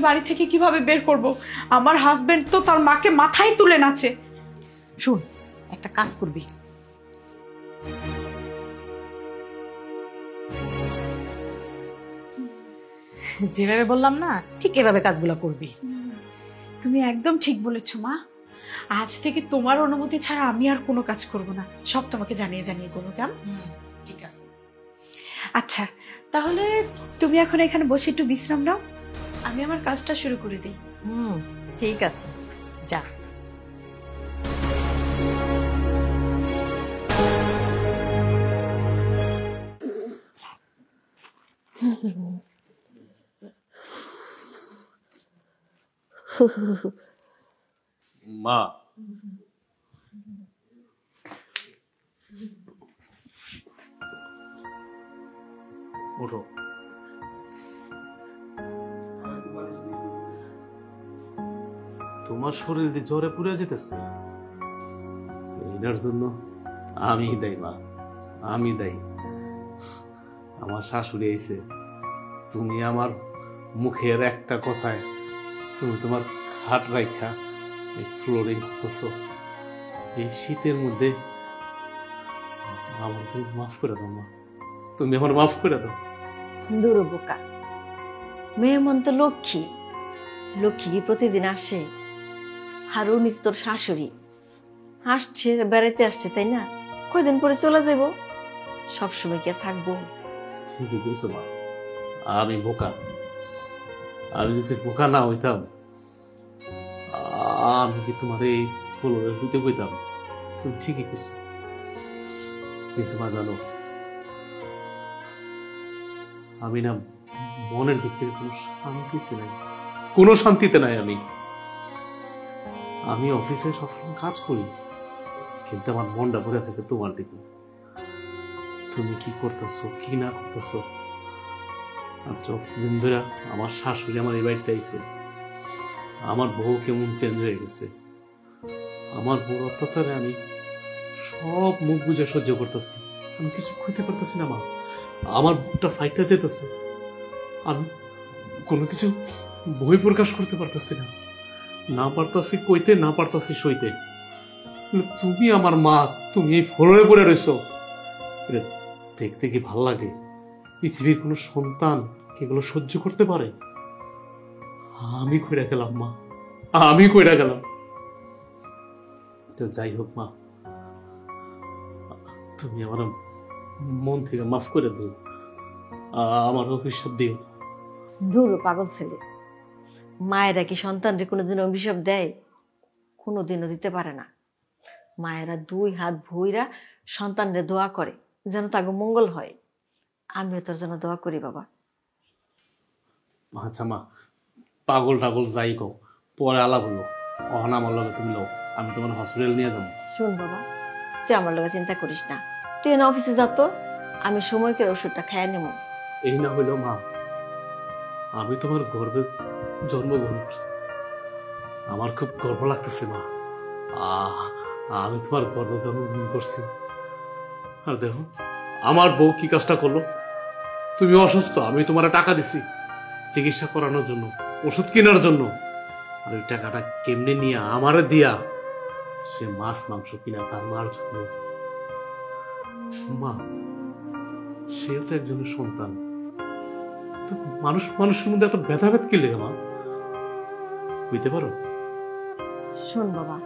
বাড়ি থেকে কিভাবে বের করব? আমার হাজবেন্ড তো তার মাকে মাথায় তুলে নাচে। শুন, একটা কাজ করবি, যেভাবে বললাম না ঠিক এভাবে কাজগুলো করবি। তুমি একদম ঠিক বলেছো মা। আজ থেকে তোমার অনুমতি ছাড়া আমি আর কোনো কাজ করব না, সব তোমাকে জানিয়ে জানিয়ে করবো, কেমন? ঠিক আছে। আচ্ছা, তাহলে তুমি এখন এখানে বসে একটু বিশ্রাম নাও, আমি আমার কাজটা শুরু করে দিই। ঠিক আছে, যা। মা, ওঠো। তোমার শরীর দিয়ে জ্বরে পুড়ে যেতেছে, এটার জন্য আমি দায়ী মা, আমি দায়ী। আমার শাশুড়ি আইছে, তুমি আমার মুখের একটা কথায় তুমি তোমার খাট রাখা এই ফ্লোরিং করছো। এই শীতের মধ্যে আমার তুমি মাফ করে দাও মা, তুমি আমার মাফ করে দাও। দূর বোকা, মেহমান তো লক্ষ্মী, লক্ষ্মী কি প্রতিদিন আসে? আর উনি তো তোর শাশুড়ি, আসছে বেড়াইতে আসছে তাই না, কয়দিন পরে চলে যাব, সবসময় কি আর থাকবো? ঠিকই বলছো মা, আমি বোকা। আমি যদি বোকা না হইতাম আমি কি তোমার এই ফ্লোরে হইতে কইতাম? তুমি ঠিকই করছো, কিন্তু মা জানো আমি না মনের দিক থেকে কোনো শান্তিতে নাই, কোনো শান্তিতে নাই। আমি অফিসে সবসময় কাজ করি, কিন্তু আমার মনটা ভরে থাকে তোমার দিকে। তুমি কি করতেছো কি না করতেছো। আর যতদিন ধরে আমার শাশুড়ি আমার এই বাড়িতে আইছে, আমার বউ কেমন চেঞ্জ হয়ে গেছে। আমার বউ অত্যাচারে আমি সব মুখ বুঝে সহ্য করতেছি, আমি কিছু খুঁজতে পারতেছি না মা। আমার বুকটা ফাইটটা যেতেছে, আমি কোনো কিছু বই প্রকাশ করতে পারতেছি না, না পারতাছি কইতে, না পারতাছি সইতে। তুমি আমার মা, তুমি এই ফ্লোরে পড়ে রয়েছো, এটা দেখতে কি ভাল লাগে? পৃথিবীর কোনো সন্তান কি এগুলো সহ্য করতে পারে? আমি কইরা গেলাম মা, আমি কইরা গেলাম। তো যাই হোক মা, তুমি আমার মন থেকে মাফ করে দিও, আমার অভিশাপ দিও। দূর পাগল ছেলে, মায়েরা কি সন্তানরে কোনোদিন অভিশাপ দেয়? কোনোদিনও দিতে পারে না। মায়েরা দুই হাত ভইরা সন্তানরে দোয়া করে যেন তাকে মঙ্গল হয়। আমিও তোর জন্য দোয়া করি বাবা। আচ্ছা মা, পাগল টাগল যাই কও, পরে আলাপ হলো, অহন আমার লগে তুমি লও, আমি তোমার হসপিটাল নিয়ে যাবো। শুন বাবা, তুই আমার লগে চিন্তা করিস না, তুই না অফিসে যত, আমি সময় করে ওষুধটা খাইয়া নেব। এই না হইল মা, আমি তোমার গর্বে জন্মগ্রহণ করছি, আমার খুব গর্ব লাগতেছে মা। আমি তোমার গর্বে জন্মগ্রহণ করছি। আর দেখো আমার বউ কি কাজটা করলো, তুমি অসুস্থ, আমি তোমার টাকা দিছি চিকিৎসা করানোর জন্য, ওষুধ কেনার জন্য, আর ওই টাকাটা কেমনে নিয়ে আমারে দিয়া সে মাছ মাংস কিনা তার মার জন্য। মা, সেও তো একজনের সন্তান, তো মানুষের মধ্যে এত ভেদাভেদ কি লেগে মা, বুঝতে পারো? শোন বাবা,